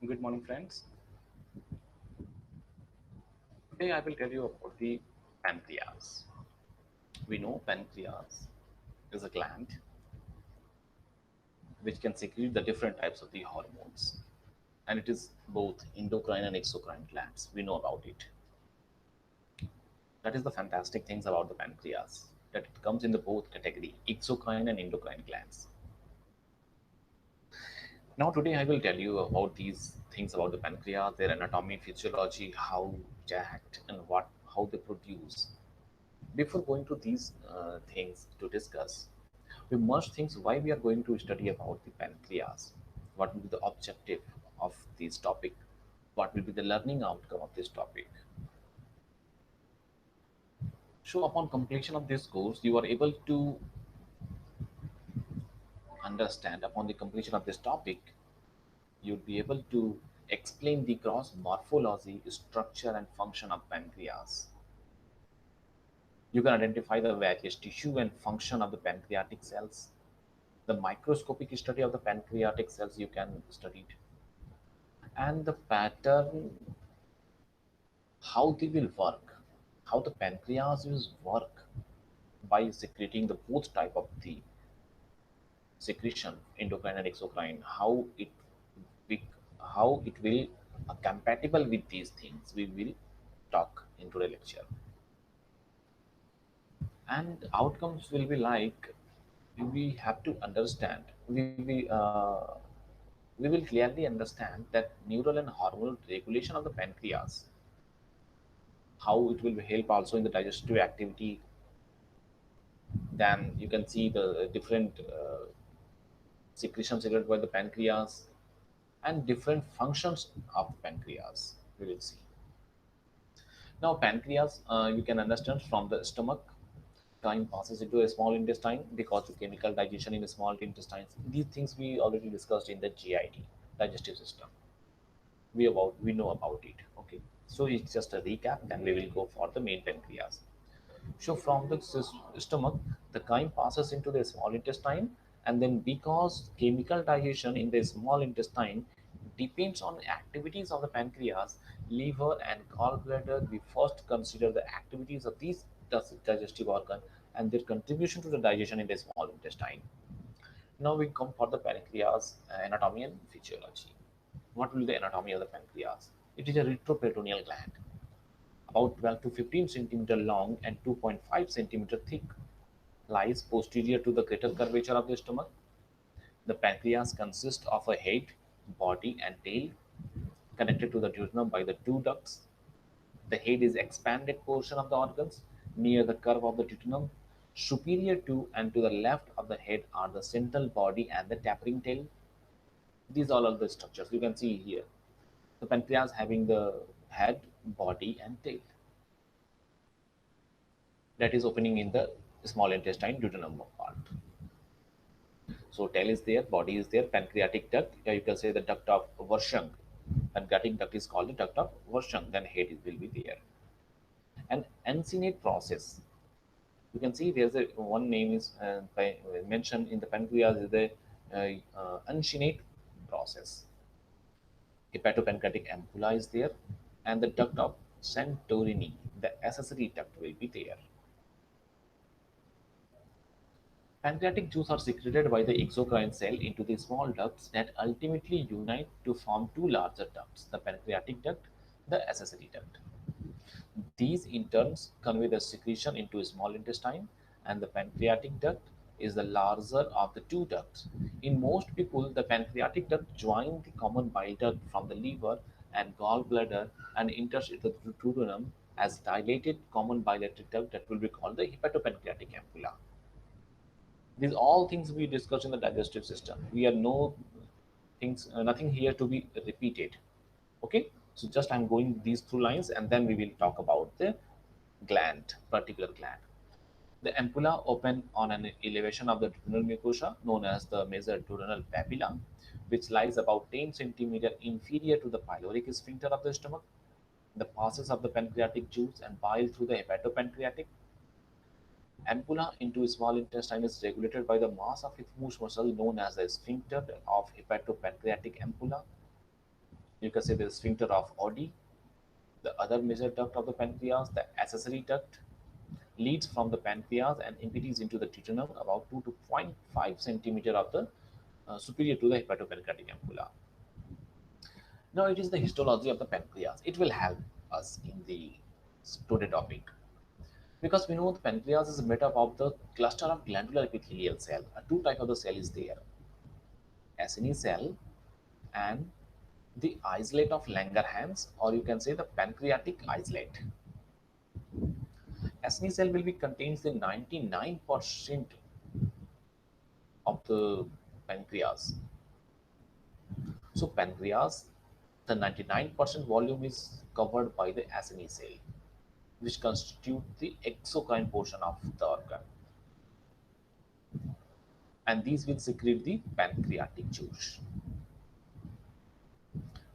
Good morning, friends. Today I will tell you about the pancreas. We know pancreas is a gland which can secrete the different types of the hormones, and it is both endocrine and exocrine glands. We know about it. That is the fantastic things about the pancreas, that it comes in the both category, exocrine and endocrine glands. Now today I will tell you about these things about the pancreas, their anatomy, physiology, how it act, and what how they produce. Before going to these things to discuss, we must think why we are going to study about the pancreas. What will be the objective of this topic? What will be the learning outcome of this topic? So, upon completion of this course, you are able to understand. Upon the completion of this topic, you'll be able to explain the gross morphology, structure, and function of pancreas. You can identify the various tissue and function of the pancreatic cells. The microscopic study of the pancreatic cells you can study it, and the pattern, how they will work, how the pancreas will work by secreting the both type of the secretion, endocrine and exocrine, be, how it will compatible with these things. We will talk into the lecture, and outcomes will be like we have to understand. We will clearly understand that neural and hormonal regulation of the pancreas, how it will help also in the digestive activity. Then you can see the different secretions secreted by the pancreas and different functions of the pancreas. We will see. Now, pancreas, you can understand from the stomach, time passes into a small intestine because of chemical digestion in the small intestines. These things we already discussed in the GIT, digestive system. We know about it. Okay, so it's just a recap. Then we will go for the main pancreas. So from the stomach, the chyme passes into the small intestine, and then because chemical digestion in the small intestine depends on activities of the pancreas, liver, and gallbladder, we first consider the activities of these digestive organ and their contribution to the digestion in the small intestine. Now we come for the pancreas anatomy and physiology. What will the anatomy of the pancreas? It is a retroperitoneal gland about 12 to 15 centimeter long and 2.5 centimeter thick, lies posterior to the greater curvature of the stomach. The pancreas consists of a head, body, and tail connected to the duodenum by the two ducts. The head is expanded portion of the organs near the curve of the duodenum. Superior to and to the left of the head are the central body and the tapering tail. These all are the structures you can see here. The pancreas having the head, body, and tail that is opening in the small intestine duodenum part. So tail is there, body is there, pancreatic duct. You can say the duct of Warshang. Pancreatic duct is called the duct of Warshang. Then head will be there. An uncinate process. You can see there's a one name is mentioned in the pancreas is the uncinate process. Hepatopancreatic ampulla is there, and the duct of Santorini, the accessory duct will be there. Pancreatic juice are secreted by the exocrine cell into the small ducts that ultimately unite to form two larger ducts, the pancreatic duct, the accessory duct. These in turns convey the secretion into a small intestine, and the pancreatic duct is the larger of the two ducts. In most people, the pancreatic duct joins the common bile duct from the liver and gallbladder and enters into the duodenum as dilated common biliary duct that will be called the hepatopancreatic ampulla. These all things we discuss in the digestive system. We are no things, nothing here to be repeated. Okay, so just I'm going these through lines, and then we will talk about the gland, particular gland. The ampulla open on an elevation of the duodenal mucosa known as the major duodenal papilla, which lies about 10 centimeter inferior to the pyloric sphincter of the stomach. The passes of the pancreatic juice and bile through the hepatopancreatic ampulla into small intestine is regulated by the mass of its muscle known as the sphincter of hepatopancreatic ampulla. You can say the sphincter of Oddi. The other major duct of the pancreas, the accessory duct, leads from the pancreas and empties into the duodenum about 2 to 0.5 centimeter of the superior to the hepatopancreatic ampulla. Now it is the histology of the pancreas. It will help us in the today topic because we know the pancreas is made up of the cluster of glandular epithelial cell. Two type of the cell is there: Acini cell and the islete of Langerhans, or you can say the pancreatic islete. Acini cell will be contains the 99% of the pancreas. So pancreas, the 99% volume is covered by the Acini cell, which constitute the exocrine portion of the organ, and these will secrete the pancreatic juice.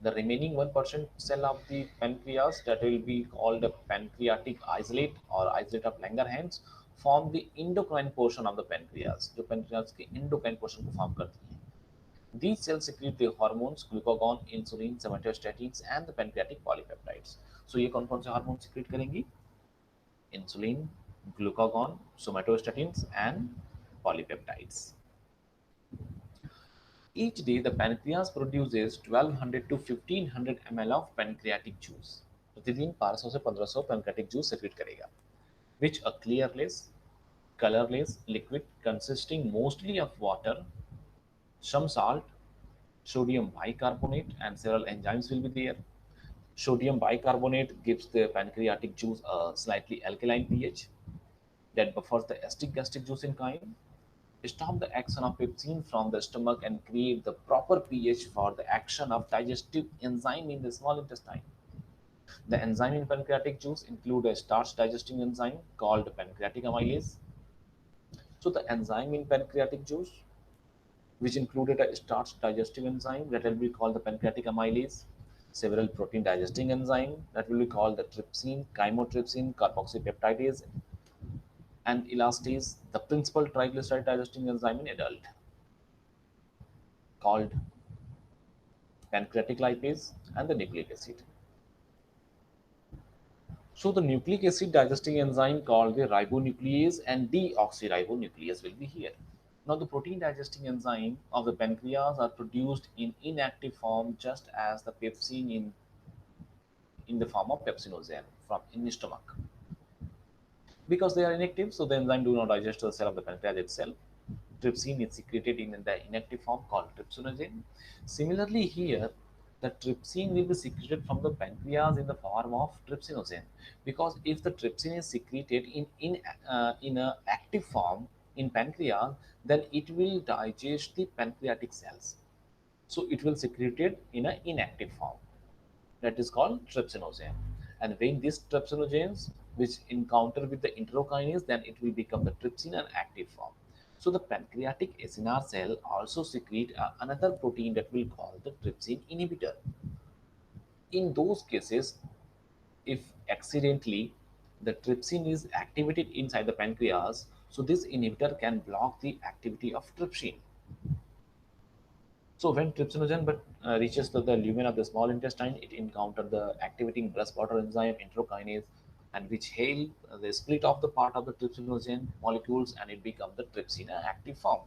The remaining 1% cell of the pancreas, that will be called a pancreatic islete or islete of Langerhans, form the endocrine portion of the pancreas. जो pancreas के endocrine portion को form करती है. These cells secrete the hormones, glucagon, insulin, somatostatins, and the pancreatic polypeptides. So ये कौन कौन से hormone secrete करेंगी? Insulin, glucagon, somatostatins, and polypeptides. Each day, the pancreas produces 1200 to 1500 ml of pancreatic juice. प्रतिदिन 1200 से 1500 pancreatic juice secrete करेगा, which a clearless, colorless liquid consisting mostly of water, some salt, sodium bicarbonate, and several enzymes will be there. Sodium bicarbonate gives the pancreatic juice a slightly alkaline pH that buffers the acidic gastric juice in chyme, stop the action of pepsin from the stomach, and create the proper pH for the action of digestive enzyme in the small intestine. The enzyme in pancreatic juice include a starch digesting enzyme called pancreatic amylase. So the enzyme in pancreatic juice, which included a starch digesting enzyme that will be called the pancreatic amylase, several protein digesting enzyme that will be called the trypsin, chymotrypsin, carboxypeptidase, and elastase, the principal triglyceride digesting enzyme in adult called pancreatic lipase, and the nucleic acid. So the nucleic acid digesting enzyme called the ribonuclease and deoxyribonuclease will be here. Now the protein digesting enzyme of the pancreas are produced in inactive form just as the pepsin in the form of pepsinogen from in the stomach. Because they are inactive, so the enzyme do not digest the cell of the pancreas itself. Trypsin is secreted in the inactive form called trypsinogen. Similarly here, the trypsin will be secreted from the pancreas in the form of trypsinogen, because if the trypsin is secreted in a active form in pancreas, then it will digest the pancreatic cells. So it will secrete it in an inactive form, that is called trypsinogen. And when these trypsinogens which encounter with the enterokinase, then it will become the trypsin in active form. So the pancreatic acinar cell also secrete another protein that will call the trypsin inhibitor. In those cases, if accidentally the trypsin is activated inside the pancreas, so this inhibitor can block the activity of trypsin. So when trypsinogen reaches the lumen of the small intestine, it encounters the activating breast-border enzyme enterokinase, and which help the split off the part of the trypsinogen molecules, and it becomes the trypsin in active form.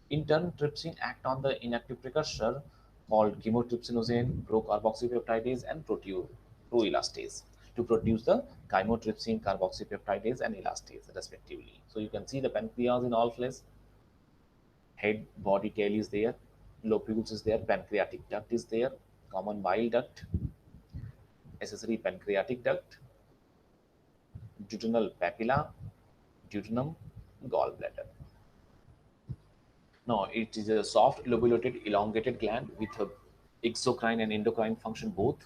In turn, trypsin act on the inactive precursor called chymotrypsinogen, procarboxypeptidase, and proelastase to produce the chymotrypsin, carboxypeptidase, and elastase respectively. So you can see the pancreas in all flesh. Head, body, tail is there, lobules is there, pancreatic duct is there, common bile duct, accessory pancreatic duct, duodenal papilla, duodenum, gallbladder. Now it is a soft lobulated elongated gland with a exocrine and endocrine function both.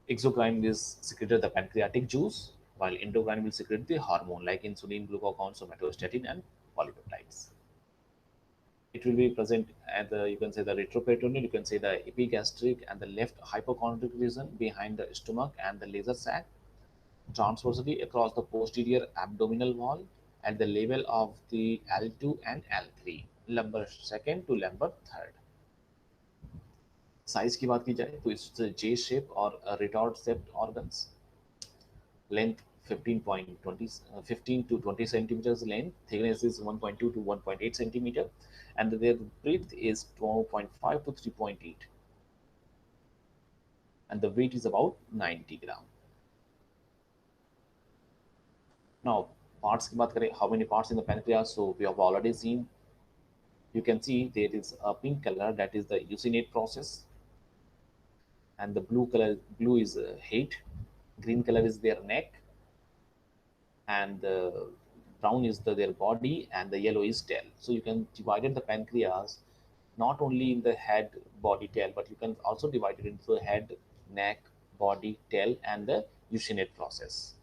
Exocrine is secreted the pancreatic juice, while endocrine will secrete the hormone like insulin, glucagon, somatostatin, and polypeptides. It will be present at the, you can say, the retroperitoneal, you can say the epigastric and the left hypochondrial region behind the stomach and the laser sac, transversely across the posterior abdominal wall at the level of the L2 and L3, lumbar second to lumbar third. Size की बात की जाए तो it's J shape और रिटॉर्ड shaped organs. Length 15 to 20 centimeters length. Thickness is 1.2 to 1.8 centimeter, and their breadth is 12.5 to 3.8, and the weight is about 90 gram. Now, parts की बात करें, how many parts in the pancreas? So we have already seen. You can see there is a pink color, that is the usinate process, and the blue is head, green color is their neck, and the brown is their body, and the yellow is tail. So you can divide the pancreas not only in the head, body, tail, but you can also divide it into head, neck, body, tail, and the usinate process.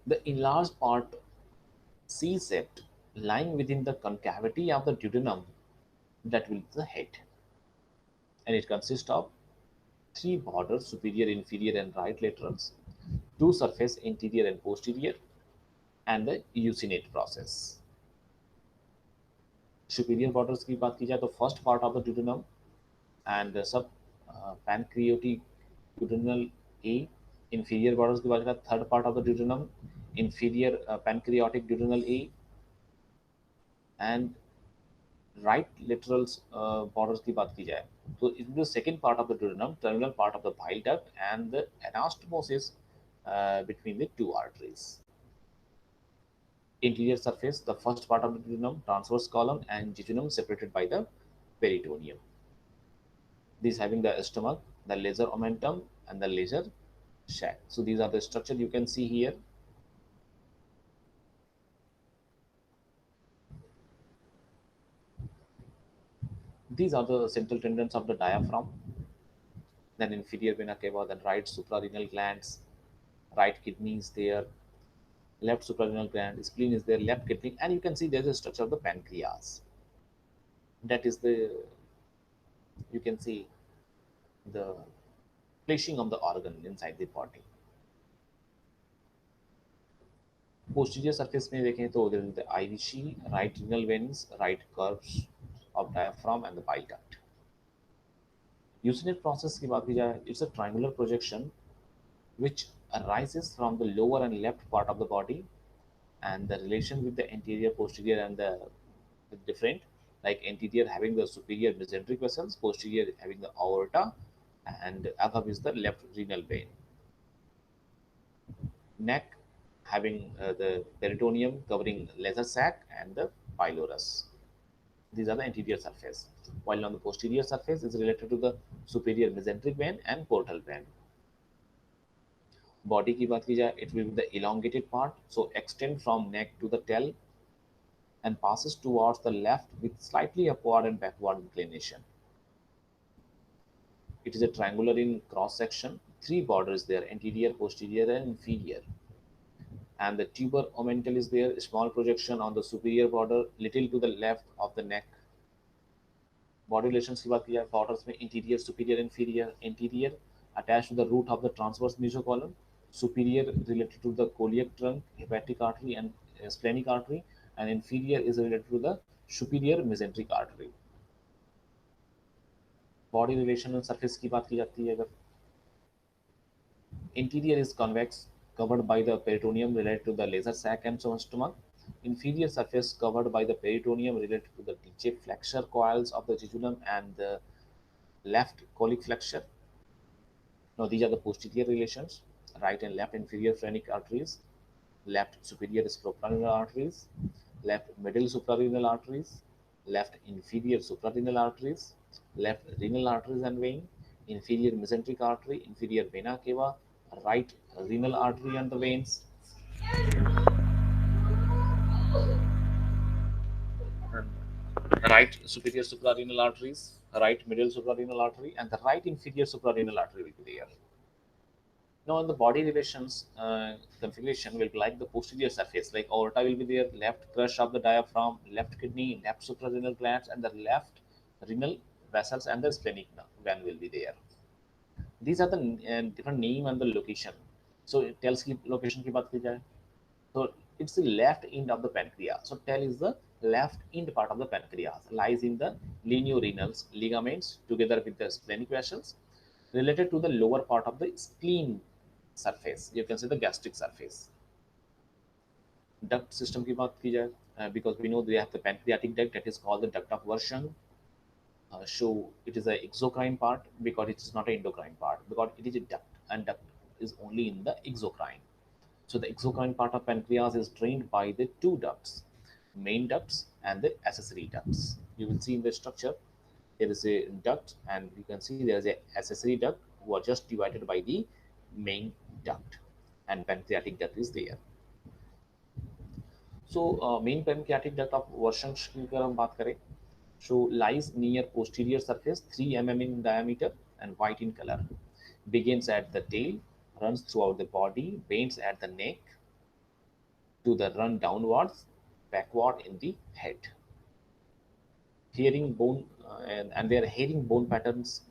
The enlarged part, C-sept, lying within the concavity of the duodenum, that will be the head, and it consists of three borders, superior, inferior, and right laterals, two surface, anterior and posterior, and the usinate process. Superior borders की बात की जाए तो first part of the duodenum and सब pancreatic duodenal A. Inferior borders की बात करें third part of the duodenum, inferior pancreatic duodenal A, and right lateral borders की बात की जाए तो in the second part of the duodenum, terminal part of the bile duct, and the anastomosis between the two arteries. Interior surface, the first part of the duodenum, transverse column, and jejunum separated by the peritoneum. These having the stomach, the laser omentum, and the laser sac. So these are the structure you can see here. These are the central tendons of the diaphragm, then inferior vena cava, then right suprarenal glands, right kidney is there, left suprarenal gland, spleen is there, left kidney, and you can see there's a structure of the pancreas. That is the, you can see the placing of the organ inside the body. Posterior surface में देखें तो there is the irishi, right renal veins, right curves of diaphragm, and the bile duct. Usinate process की बात की जाए, it's a triangular projection which arises from the lower and left part of the body, and the relation with the anterior, posterior, and the different, like anterior having the superior mesenteric vessels, posterior having the aorta, and above is the left renal vein. Neck having the peritoneum covering lesser sac and the pylorus. These are the anterior surface. While on the posterior surface is related to the superior mesenteric vein and portal vein. Body की बात की जाए, it will be the elongated part, so extend from neck to the tail and passes towards the left with slightly upward and backward inclination. It is a triangular in cross section. Three borders there, anterior, posterior, and inferior. And the tuber omental is there, small projection on the superior border, little to the left of the neck. Body relations की बात की जाए, borders में interior, superior, inferior. Anterior attached to the root of the transverse mesocolon, superior related to the coeliac trunk, hepatic artery, and splenic artery, and inferior is related to the superior mesenteric artery. Body relation and surface की बात की जाती है, अगर interior is convex, covered by the peritoneum related to the laser sac and stomach. Inferior surface covered by the peritoneum related to the DJ flexure coils of the jejunum and the left colic flexure. Now these are the posterior relations, right and left inferior phrenic arteries, left superior suprarenal arteries, left middle suprarenal arteries, left inferior suprarenal arteries, left renal arteries and vein, inferior mesenteric artery, inferior vena cava, right renal artery and the veins, right superior suprarenal arteries, right middle suprarenal artery, and the right inferior suprarenal artery will be there. Now, in the body relations configuration will be like the posterior surface, like aorta will be there, left crush of the diaphragm, left kidney, left suprarenal glands, and the left renal vessels and the splenic vein will be there. These are the different name and the location. So it tells की location की बात की जाए, so it's the left end of the pancreas. So tail is the left end part of the pancreas lies in the lineorenal ligaments together with the splenic vessels related to the lower part of the spleen surface. You can say the gastric surface. Duct system की बात की जाए, because we know they have the pancreatic duct that is called the duct of Warsham. So it is a exocrine part because it is not an endocrine part because it is a duct and duct is only in the exocrine. So the exocrine part of pancreas is drained by the two ducts, main ducts and the accessory ducts. You will see in the structure there is a duct and you can see there is a accessory duct who are just divided by the main duct and pancreatic duct is there. So main pancreatic duct of Warsham की अगर हम बात करें, so lies near posterior surface 3 mm in diameter and white in color, begins at the tail, runs throughout the body, bends at the neck to the run downwards, backward in the head. Hearing bone and their herringbone patterns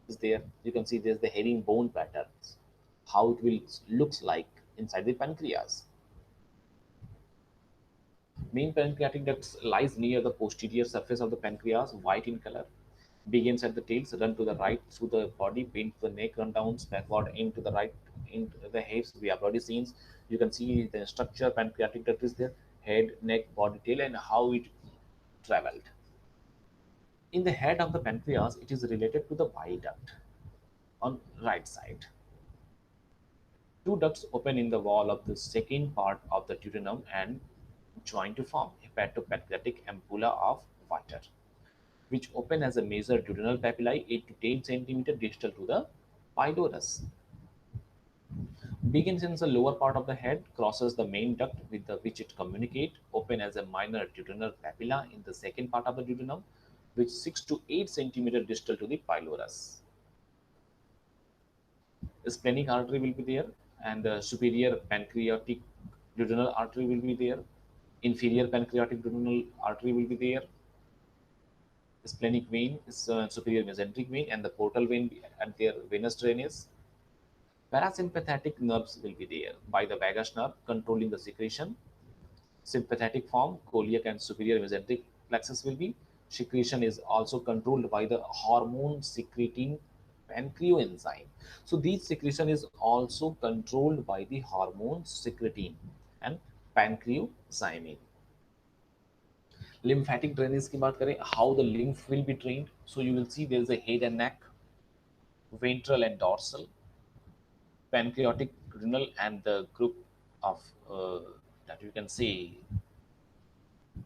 is there. You can see there's the herringbone patterns, how it will looks like inside the pancreas. Main pancreatic duct lies near the posterior surface of the pancreas, white in color, begins at the tails, run to the right through the body, bend to the neck, run down backward into the right, into the hips. We have already seen. You can see the structure. Pancreatic duct is there, head, neck, body, tail, and how it traveled. In the head of the pancreas, it is related to the bile duct on right side. Two ducts open in the wall of the second part of the duodenum and join to form hepatopancreatic ampulla of water, which open as a major duodenal papillae 8 to 10 centimeter distal to the pylorus. Begins in the lower part of the head, crosses the main duct with which it communicate, open as a minor duodenal papilla in the second part of the duodenum, which 6 to 8 centimeter distal to the pylorus. The splenic artery will be there, and the superior pancreatic duodenal artery will be there. Inferior pancreatic duodenal artery will be there. The splenic vein is superior mesenteric vein, and the portal vein at their venous drainage. Parasympathetic nerves will be there by the vagus nerve controlling the secretion. Sympathetic form, coeliac and superior mesenteric plexus will be. Secretion is also controlled by the hormone secreting pancreoenzyme. So these secretion is also controlled by the hormone secretin and pancreozyme. Lymphatic drainage की बात करें, how the lymph will be drained. So you will see there is a head and neck, ventral and dorsal, pancreatic, renal, and the group of that you can see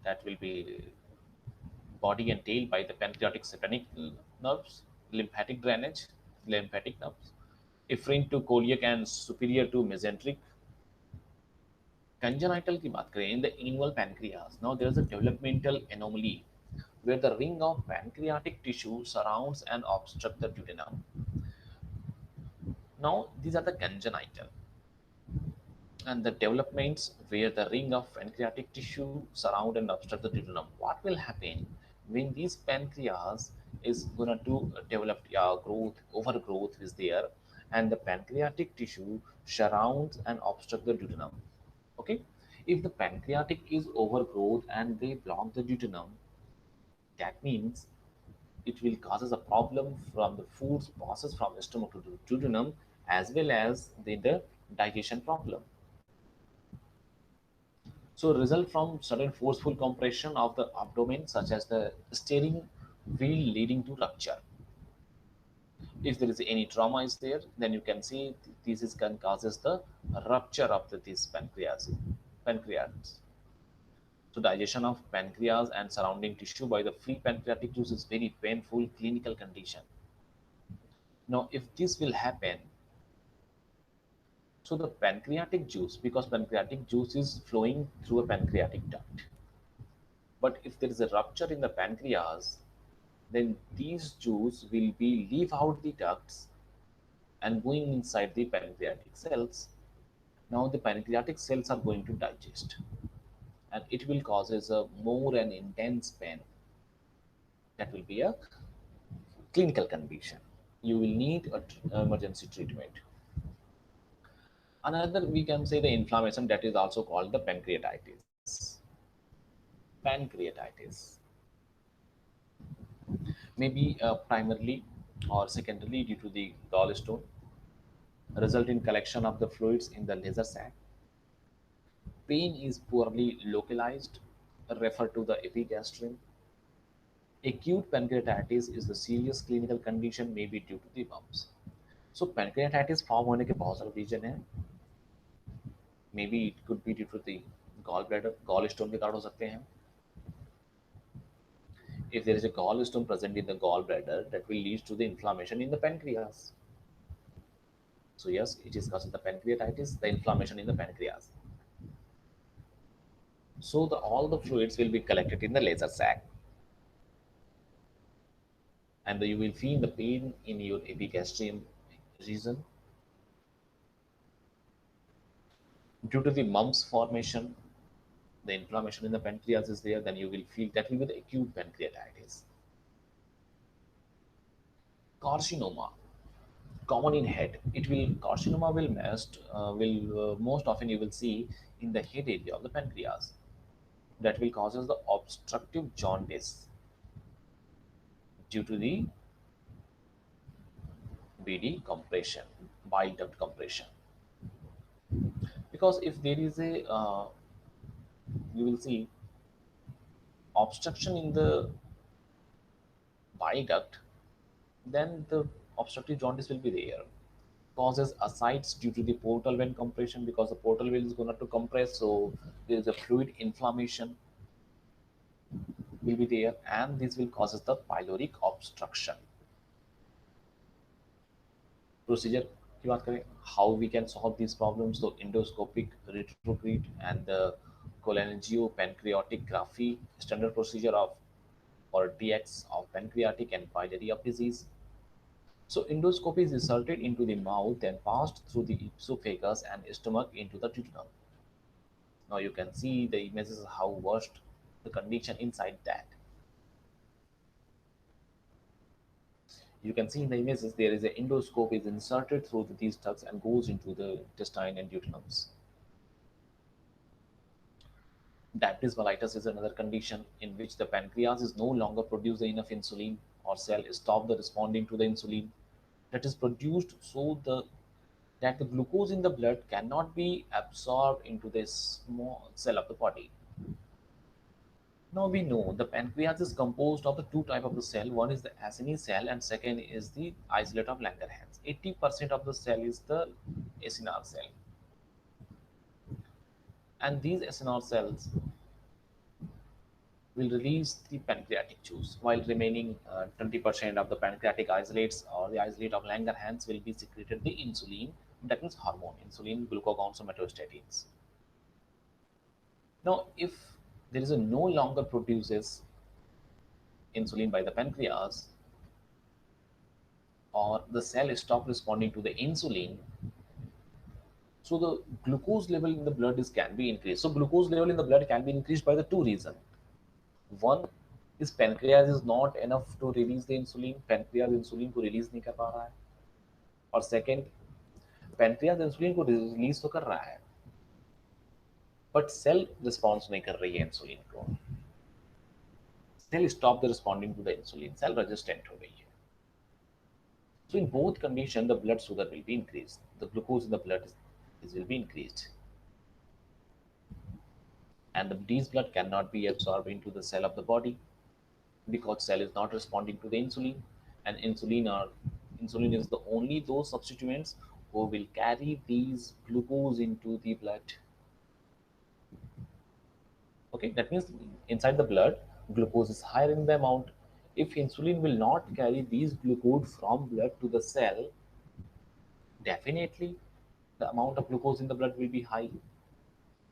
that will be body and tail by the pancreatic splenic nerves, lymphatic drainage, lymphatic nerves, efferent to coeliac and superior to mesenteric. Congenital की बात करें, in the inval pancreas, now there is a developmental anomaly where the ring of pancreatic tissue surrounds and obstructs the duodenum. Now these are the congenital and the developments where the ring of pancreatic tissue surround and obstruct the duodenum. What will happen when these pancreas is going to develop growth, overgrowth is there, and the pancreatic tissue surrounds and obstruct the duodenum. Okay, if the pancreatic is overgrowth and they block the duodenum, that means it will causes a problem from the foods processed from the stomach to the duodenum as well as the digestion problem. So result from sudden forceful compression of the abdomen such as the steering wheel leading to rupture. If there is any trauma is there, then you can see this is can causes the rupture of this pancreas. So digestion of pancreas and surrounding tissue by the free pancreatic juice is very painful clinical condition. Now if this will happen, so the pancreatic juice, because pancreatic juice is flowing through a pancreatic duct, but if there is a rupture in the pancreas, then these juice will be leave out the ducts and going inside the pancreatic cells. Now the pancreatic cells are going to digest and it will causes a more and intense pain. That will be a clinical condition. You will need emergency treatment. Another we can say the inflammation that is also called the pancreatitis. Pancreatitis may be primarily or secondarily due to the gallstone, result in collection of the fluids in the laser sac. Pain is poorly localized, refer to the epigastrium. Acute pancreatitis is the serious clinical condition may be due to the bumps. So pancreatitis form होने के बहुत सारे reason हैं. Maybe it could be due to the gallbladder, gallstone के कारण हो सकते हैं. If there is a gallstone present in the gallbladder, that will lead to the inflammation in the pancreas. So yes, it is causing the pancreatitis, the inflammation in the pancreas. So all the fluids will be collected in the laser sac, and you will feel the pain in your epigastrium region due to the mumps formation. The inflammation in the pancreas is there, then you will feel that will be the acute pancreatitis. Carcinoma, common in head. It will carcinoma will most often you will see in the head area of the pancreas. That will causes the obstructive jaundice due to the BD compression, bile duct compression. Because if there is a you will see obstruction in the bile duct, then the obstructive jaundice will be there. Causes ascites due to the portal vein compression, because the portal vein is going to compress, so there is a fluid inflammation will be there, and this will causes the pyloric obstruction. Procedure की बात करें, how we can solve these problems, so endoscopic retrograde and the cholangiopancreatography, standard procedure of or DX of pancreatic and biliary of disease. So endoscopy is inserted into the mouth and passed through the esophagus and stomach into the duodenum. Now you can see the images how worst the condition inside that. You can see in the images there is an endoscope is inserted through these ducts and goes into the intestine and duodenums. Diabetes mellitus is another condition in which the pancreas is no longer producing enough insulin, or cell stop the responding to the insulin that is produced, so that the glucose in the blood cannot be absorbed into the small cell of the body. Now we know the pancreas is composed of the two type of the cell. One is the Acini cell and second is the isolate of Langerhans. 80% of the cell is the acinar cell. And these acinar cells will release the pancreatic juice, while remaining 20% of the pancreatic isolates or the isolate of Langerhans will be secreted the insulin, that means hormone, insulin, glucagons, or myostatin. Now, if there is a no longer produces insulin by the pancreas, or the cell stop responding to the insulin, so the glucose level in the blood can be increased. So glucose level in the blood can be increased by the two reasons. One is pancreas is not enough to release the insulin, pancreas insulin को release नहीं कर पा रहा है, और second, pancreas insulin को release तो कर रहा है, but cell response नहीं कर रही है insulin को. Cell stop the responding to the insulin, cell resistant हो गई है. So in both conditions, the blood sugar will be increased. The glucose in the blood will be increased. And these blood cannot be absorbed into the cell of the body because cell is not responding to the insulin. And insulin is the only those substituents who will carry these glucose into the blood. Okay, that means inside the blood, glucose is higher in the amount. If insulin will not carry these glucose from blood to the cell, definitely the amount of glucose in the blood will be high.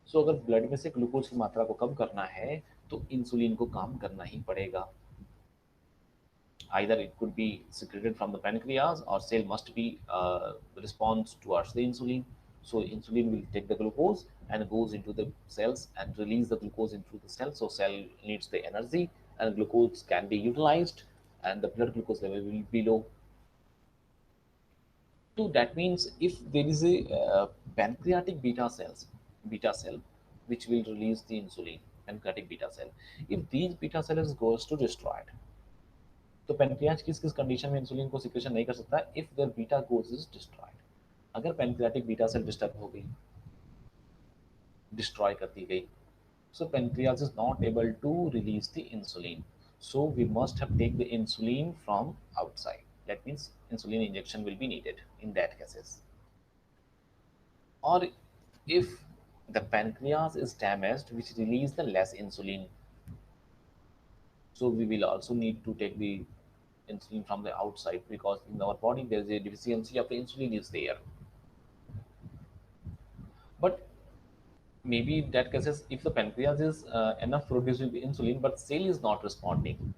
So अगर blood में से glucose की मात्रा को कम करना है तो insulin को काम करना ही पड़ेगा. Either it could be secreted from the pancreas, or cell must be response towards the insulin. So insulin will take the glucose and goes into the cells and release the glucose into the cell. So cell needs the energy and glucose can be utilized, and the blood glucose level will be low. So that means if there is a pancreatic beta cell which will release the insulin, pancreatic beta cell. If these beta cells goes to destroyed, तो pancreas किस किस condition में insulin को secretion नहीं कर सकता? If their beta goes is destroyed, अगर pancreatic beta cell disturb हो गई, डिस्ट्रॉय कर दी गई, so pancreas is not able to release the insulin, so we must have take the insulin from outside. That means insulin injection will be needed in that cases. Or if the pancreas is damaged, which release the less insulin, so we will also need to take the insulin from the outside, because in our body there is a deficiency of the insulin is there. But maybe in that cases, if the pancreas is enough producing the insulin but cell is not responding,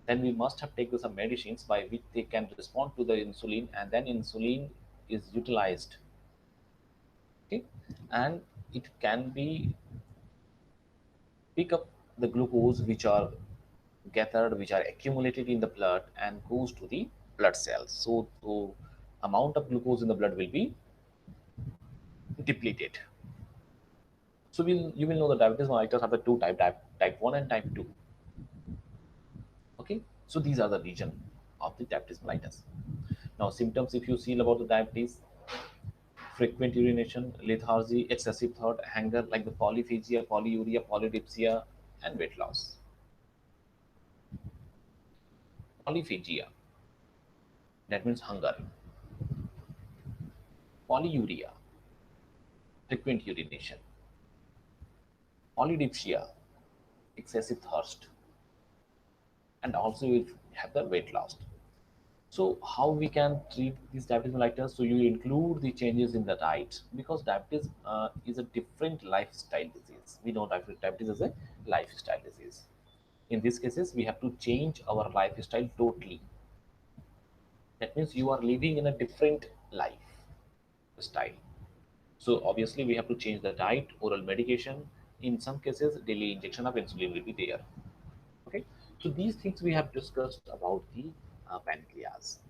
then we must have taken some medicines by which they can respond to the insulin, and then insulin is utilized. Okay, and it can be pick up the glucose which are gathered, which are accumulated in the blood and goes to the blood cells. So the amount of glucose in the blood will be depleted. So you will know the diabetes mellitus are the two type 1 and type 2. Okay, so these are the region of the diabetes mellitus. Now symptoms, if you see about the diabetes: frequent urination, lethargy, excessive thought, hunger like the polyphagia, polyuria, polydipsia, and weight loss. Polyphagia, that means hunger. Polyuria, frequent urination. Polydipsia, excessive thirst. And also you have the weight loss. So how we can treat these diabetes mellitus? So you include the changes in the diet, because diabetes is a different lifestyle disease. We know diabetes is a lifestyle disease. In these cases, we have to change our lifestyle totally. That means you are living in a different lifestyle. So obviously we have to change the diet, oral medication. In some cases, daily injection of insulin will be there. Okay. So these things we have discussed about the pancreas.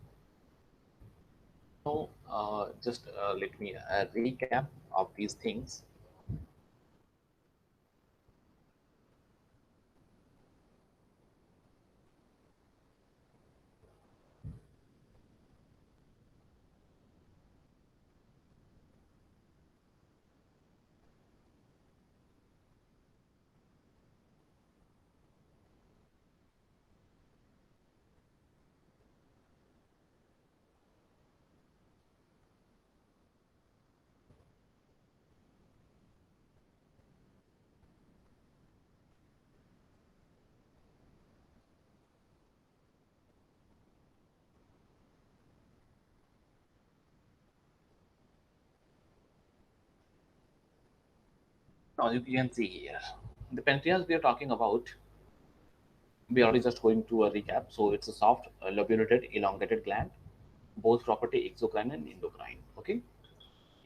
So just let me recap of these things. Now you can see here the pancreas we are talking about. We are already just going to a recap. So it's a soft, lobulated, elongated gland, both property exocrine and endocrine. Okay.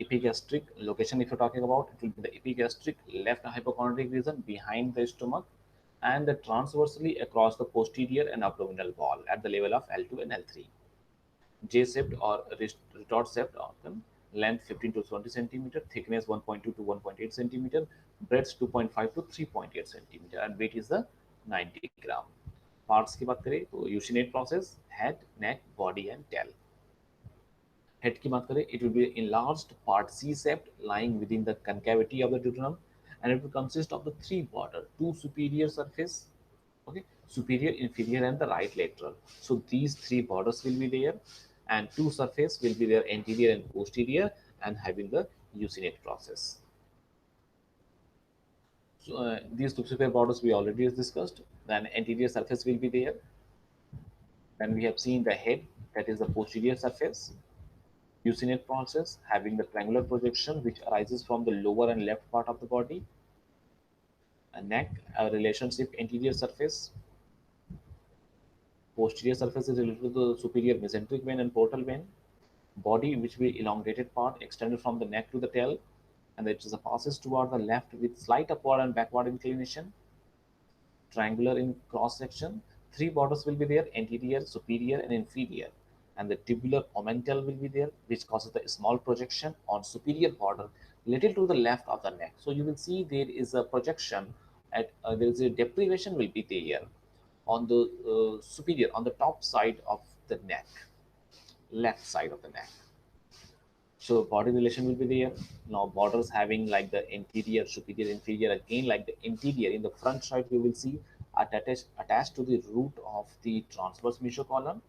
Epigastric location, if you're talking about, it will be the epigastric left hypochondriac region behind the stomach, and the transversely across the posterior and abdominal wall at the level of L2 and L3. J-shaped or retort-shaped organ, length 15 to 20 centimeter, thickness 1.2 to 1.8 centimeter, breadth 2.5 to 3.8 centimeter, and weight is the 90 gram. Parts की बात करें तो uncinate process, head, neck, body and tail. Head की बात करें, it will be enlarged part C-shaped lying within the concavity of the duodenum, and it will consist of the three border, two superior surface, okay, superior, inferior, and the right lateral. So these three borders will be there, and two surface will be there, anterior and posterior, and having the usinate process. So these two superior borders we already discussed. Then anterior surface will be there. Then we have seen the head, that is the posterior surface. Usinate process having the triangular projection which arises from the lower and left part of the body. A neck, a relationship anterior surface. Posterior surface is related to the superior mesenteric vein and portal vein. Body, which will be elongated part extended from the neck to the tail, and it is a passes toward the left with slight upward and backward inclination. Triangular in cross section. Three borders will be there: anterior, superior, and inferior. And the tubular omental will be there, which causes the small projection on superior border little to the left of the neck. So you will see there is a projection at there is a deprivation will be there on the superior, on the top side of the neck, left side of the neck. So body relation will be there. Now borders having like the interior, superior, inferior. Again, like the interior in the front side, you will see attached to the root of the transverse mesocolon.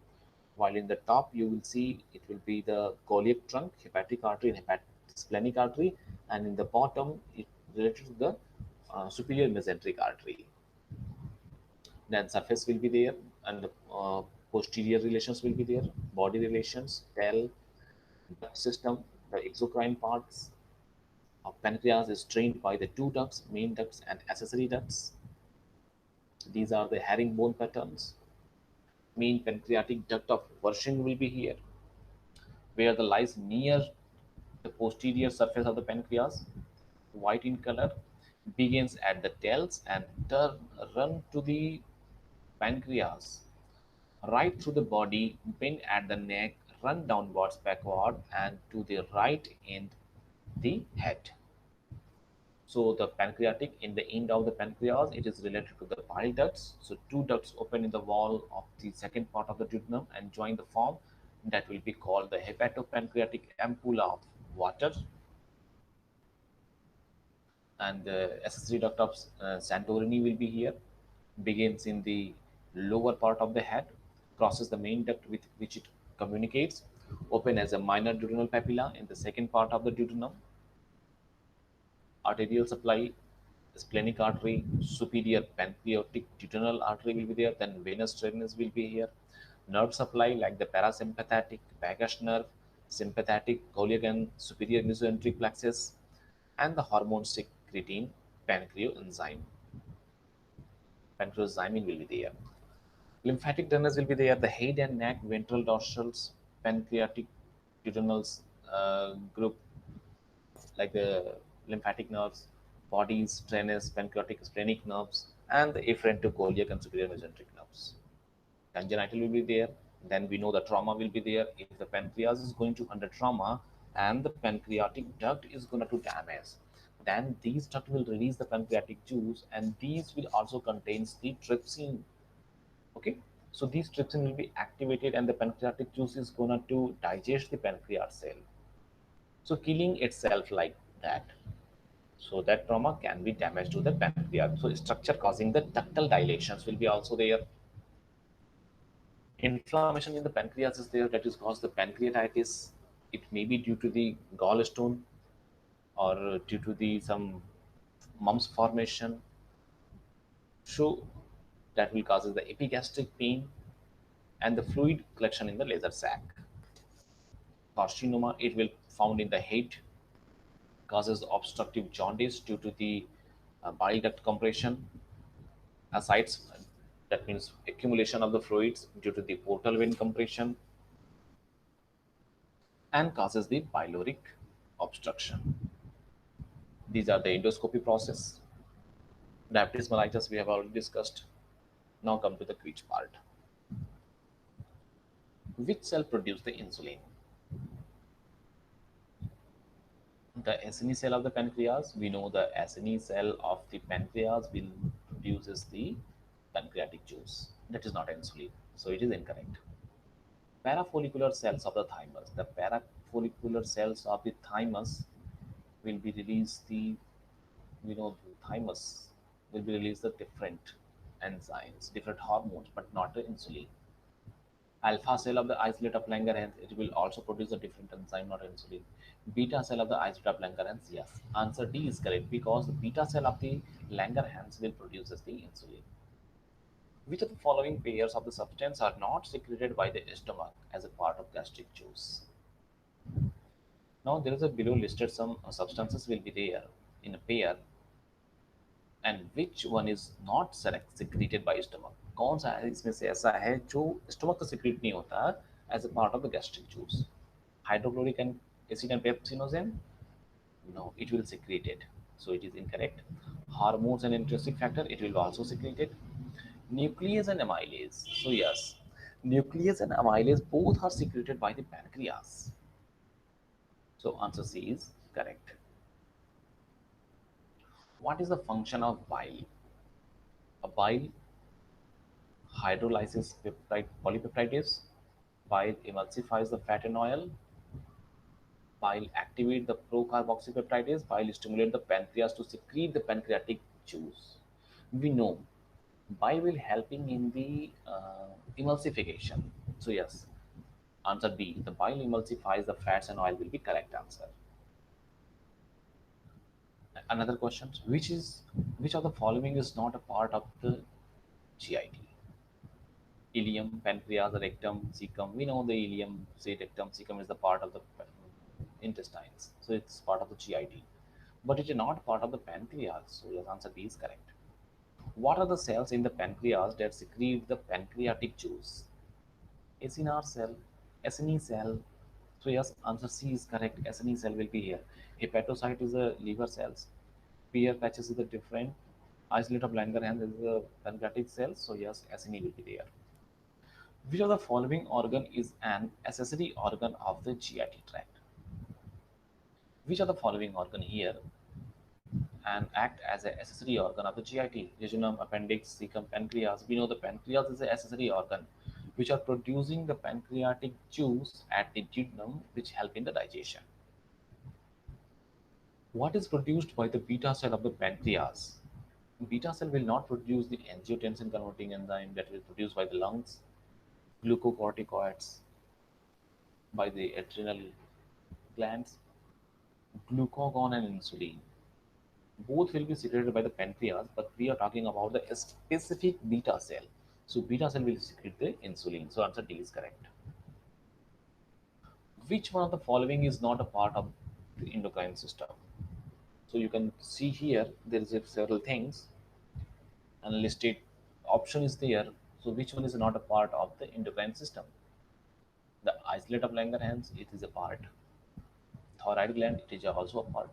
While in the top, you will see it will be the coeliac trunk, hepatic artery, and splenic artery, and in the bottom, it related to the superior mesenteric artery. Then surface will be there, and the posterior relations will be there. Body relations, tail, duct system, the exocrine parts of pancreas is trained by the two ducts, main ducts and accessory ducts. These are the herringbone patterns. Main pancreatic duct of Wersching will be here, where the lies near the posterior surface of the pancreas, white in color, begins at the tails and run to the pancreas, right through the body, bend at the neck, run downwards, backward, and to the right in the head. So the pancreatic in the end of the pancreas, it is related to the bile ducts. So two ducts open in the wall of the second part of the duodenum and join the form that will be called the hepatopancreatic ampulla of water. And the accessory duct of Santorini will be here, begins in the lower part of the head, crosses the main duct with which it communicates, open as a minor duodenal papilla in the second part of the duodenum. Arterial supply, splenic artery, superior pancreatic duodenal artery will be there, then venous drainage will be here. Nerve supply like the parasympathetic vagus nerve, sympathetic coeliac and superior mesenteric plexus, and the hormone secreting pancreoenzyme. Pancreozymin will be there. Lymphatic drainage will be there. The head and neck, ventral dorsals, pancreatic duodenals group like the lymphatic nerves, bodies, drainage, pancreatic, splenic nerves, and the efferent to coeliac and superior mesenteric nerves. Congenital will be there. Then we know the trauma will be there. If the pancreas is going to under trauma and the pancreatic duct is going to damage, then these duct will release the pancreatic juice, and these will also contains the trypsin. Okay, so these trypsin will be activated, and the pancreatic juice is going to digest the pancreas cell, so killing itself like that. So that trauma can be damage to the pancreas. So structure causing the ductal dilations will be also there. Inflammation in the pancreas is there, that is caused the pancreatitis. It may be due to the gallstone or due to the some mumps formation. So that will causes the epigastric pain and the fluid collection in the laser sac. Carcinoma, it will found in the head, causes obstructive jaundice due to the bile duct compression. Ascites, that means accumulation of the fluids due to the portal vein compression, and causes the pyloric obstruction. These are the endoscopy process. Diabetes mellitus we have already discussed. Now come to the quiz part. Which cell produce the insulin? The Acini cell of the pancreas. We know the Acini cell of the pancreas will produces the pancreatic juice. That is not insulin, so it is incorrect. Parafollicular cells of the thymus. The parafollicular cells of the thymus will be released the, we know the thymus will be released the different enzymes, different hormones, but not the insulin. Alpha cell of the isolate of Langerhans, it will also produce a different enzyme, not insulin. Beta cell of the isolate of Langerhans, yes. Answer D is correct because the beta cell of the Langerhans will produce the insulin. Which of the following pairs of the substance are not secreted by the stomach as a part of gastric juice? Now there is a below listed some substances will be there in a pair, and which one is not secreted by stomach? कौन सा है इसमें से ऐसा है जो stomach से secrete नहीं होता as a part of the gastric juice? Hydrochloric acid and pepsinogen? No, it will secrete it. So it is incorrect. Hormones and intrinsic factor, it will also secrete it. Nuclease and amylase. So yes, nuclease and amylase both are secreted by the pancreas. So answer C is correct. What is the function of bile? A bile hydrolyzes peptide polypeptidase. Bile emulsifies the fat and oil. Bile activate the procarboxypeptidase. Bile stimulate the pancreas to secrete the pancreatic juice. We know bile will helping in the emulsification. So yes, answer B. The bile emulsifies the fats and oil will be correct answer. Another question: which of the following is not a part of the GIT? Ileum, pancreas, rectum, cecum. We know the ileum, say rectum, cecum is the part of the intestines, so it's part of the GIT. But it is not part of the pancreas. So your answer B is correct. What are the cells in the pancreas that secrete the pancreatic juice? Acinar cell, Acini cell. So yes, answer C is correct. Acini cell will be here. Hepatocyte is the liver cells. Pear patches is the different. Isolate of Langerhans is the pancreatic cells. So yes, Acini will be there. Which of the following organ is an accessory organ of the GIT tract? Which of the following organ here and act as an accessory organ of the GIT? Jejunum, appendix, cecum, pancreas. We know the pancreas is an accessory organ which are producing the pancreatic juice at the duodenum which help in the digestion. What is produced by the beta cell of the pancreas? Beta cell will not produce the angiotensin converting enzyme that is produced by the lungs, glucocorticoids by the adrenal glands, glucagon and insulin. Both will be secreted by the pancreas, but we are talking about the specific beta cell. So beta cell will secrete the insulin. So answer D is correct. Which one of the following is not a part of the endocrine system? So you can see here there is several things and listed option is there. So which one is not a part of the endocrine system? The isolate of Langerhans, it is a part. Thyroid gland, it is also a part.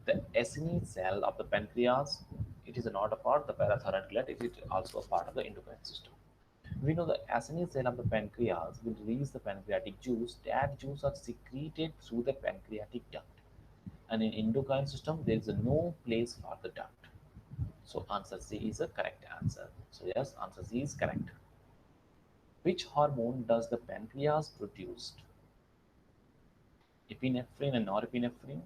The Acini cell of the pancreas, it is not a part. The parathyroid gland, it is also a part of the endocrine system. We know the Acini cell of the pancreas will release the pancreatic juice. That juice are secreted through the pancreatic duct. And in endocrine system, there is no place for the duct. So answer C is a correct answer. So yes, answer C is correct. Which hormone does the pancreas produce? Epinephrine and norepinephrine,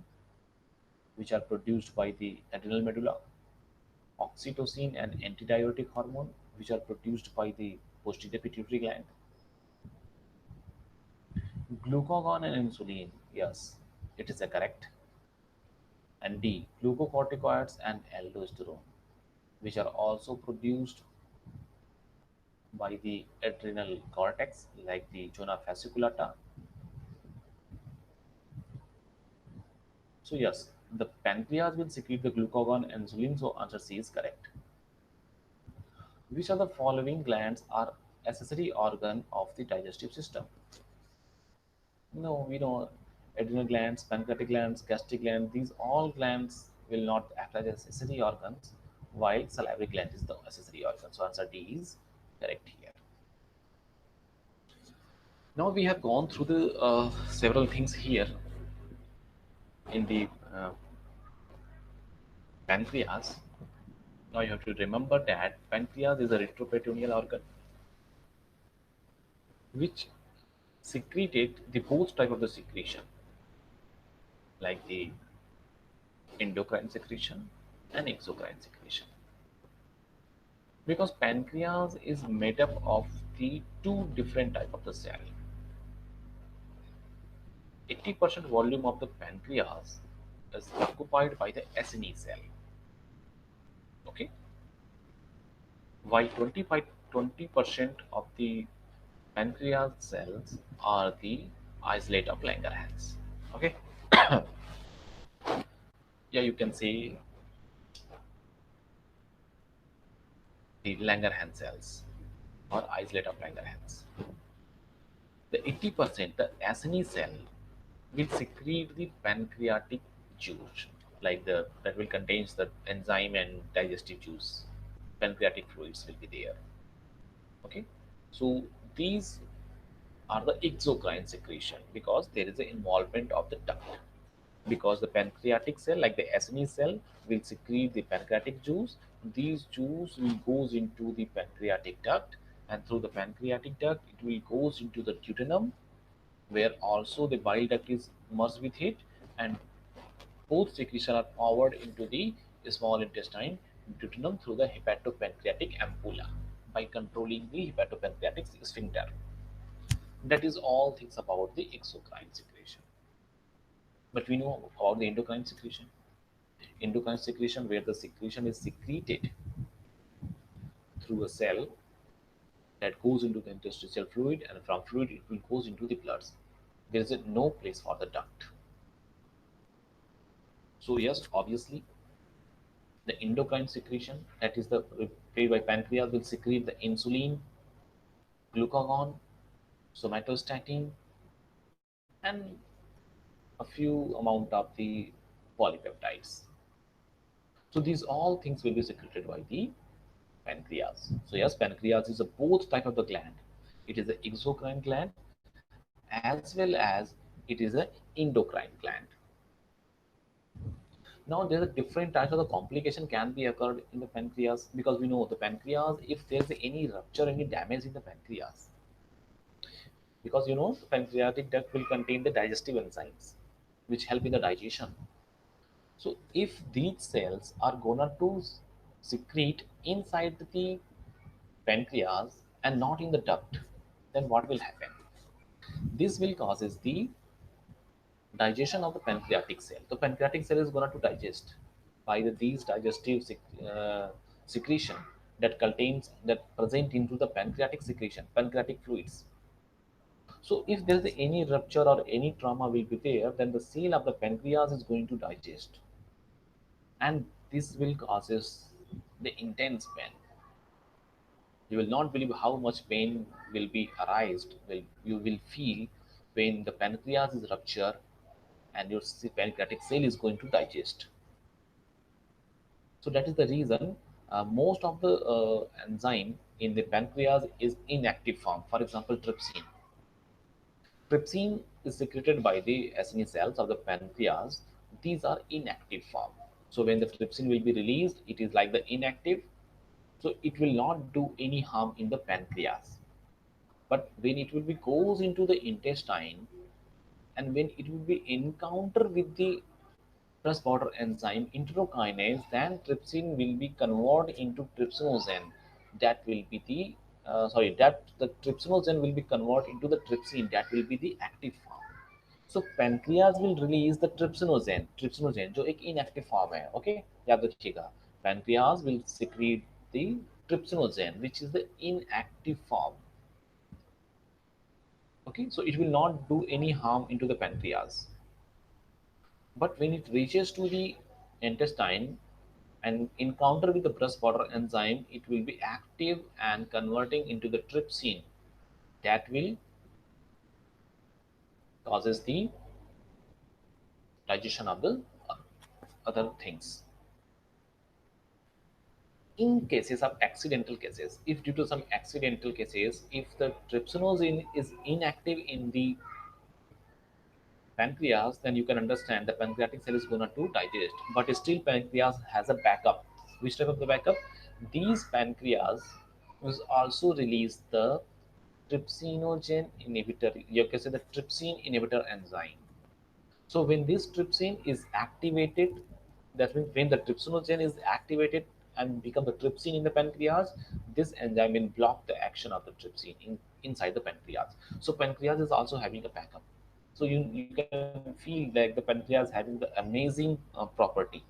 which are produced by the adrenal medulla. Oxytocin and antidiuretic hormone, which are produced by the posterior pituitary gland. Glucagon and insulin, yes, it is a correct. And D, glucocorticoids and aldosterone, which are also produced by the adrenal cortex, like the zona fasciculata. So yes, the pancreas will secrete the glucagon and insulin. So answer C is correct. Which of the following glands are accessory organ of the digestive system? No, we know adrenal glands, pancreatic glands, gastric gland. These all glands will not act as accessory organs, while salivary gland is the accessory organ. So answer D is correct here. Now we have gone through the several things here in the pancreas. Now you have to remember that pancreas is a retroperitoneal organ which secreted the both type of the secretion, like the endocrine secretion and exocrine secretion. Because pancreas is made up of the two different type of the cell. 80% volume of the pancreas is occupied by the Acini cell. Okay, while 20% of the pancreas cells are the isolate of Langerhans. Okay, yeah, you can say the Langerhans cells or isolate of Langerhans. The 80%, the Acini cell will secrete the pancreatic juice, like the that will contains the enzyme and digestive juice. Pancreatic fluids will be there. Okay, so these are the exocrine secretion because there is an involvement of the duct. because the pancreatic cell, like the SNE cell, will secrete the pancreatic juice. These juice will goes into the pancreatic duct, and through the pancreatic duct, it will goes into the duodenum, where also the bile duct is merged with it, and both secretion are powered into the small intestine duodenum through the hepatopancreatic ampulla by controlling the hepatopancreatic sphincter. That is all things about the exocrine secretion. But we know about the endocrine secretion. Endocrine secretion, where the secretion is secreted through a cell that goes into the interstitial fluid, and from fluid it will goes into the blood. There is no place for the duct. So yes, obviously the endocrine secretion, that is the played by pancreas, will secrete the insulin, glucagon, somatostatin, and a few amount of the polypeptides. So these all things will be secreted by the pancreas. So yes, pancreas is a both type of the gland. It is an exocrine gland as well as it is an endocrine gland. Now there are different types of the complication can be occurred in the pancreas, because we know the pancreas, if there is any rupture, any damage in the pancreas, because the pancreatic duct will contain the digestive enzymes which help in the digestion. So if these cells are gonna to secrete inside the pancreas and not in the duct, then what will happen? This will causes the digestion of the pancreatic cell. The pancreatic cell is going to digest by these digestive secretion that contains that present into the pancreatic secretion, pancreatic fluids. So if there is any rupture or any trauma will be there, then the cell of the pancreas is going to digest, and this will causes the intense pain. You will not believe how much pain will be arised. Will you will feel when the pancreas is ruptured and your pancreatic cell is going to digest. So that is the reason most of the enzyme in the pancreas is inactive form. For example, trypsin. Trypsin is secreted by the SNE cells of the pancreas. These are inactive form. So when the trypsin will be released, it is like the inactive. So it will not do any harm in the pancreas. But when it will be goes into the intestine, and when it will be encounter with the transporter enzyme enterokinase, then trypsin will be converted into trypsinogen. That will be the that the trypsinogen will be converted into the trypsin. That will be the active form. So pancreas will release the trypsinogen जो एक inactive form है. Okay, याद रखिएगा. Pancreas will secrete the trypsinogen, which is the inactive form. Okay, so it will not do any harm into the pancreas. But when it reaches to the intestine and encounter with the breast border enzyme, it will be active and converting into the trypsin. That will causes the digestion of the other things. In cases of accidental cases, if due to some accidental cases, if the trypsinogen is inactive in the pancreas, then you can understand the pancreatic cell is going to digest, but still pancreas has a backup. Which type of the backup? These pancreas will also release the trypsinogen inhibitor, you can say the trypsin inhibitor enzyme. So when this trypsin is activated, that means when the trypsinogen is activated and become the trypsin in the pancreas, this enzyme will block the action of the trypsin inside the pancreas. So pancreas is also having a backup. So you can feel like the pancreas having the amazing property.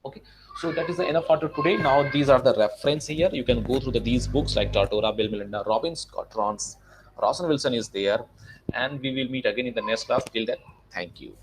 Okay, so that is enough for today. Now these are the reference here. You can go through these books like Tortora, Bill Melinda Robbins, Scott Rons, Rosen Wilson is there, and we will meet again in the next class. Till then, thank you.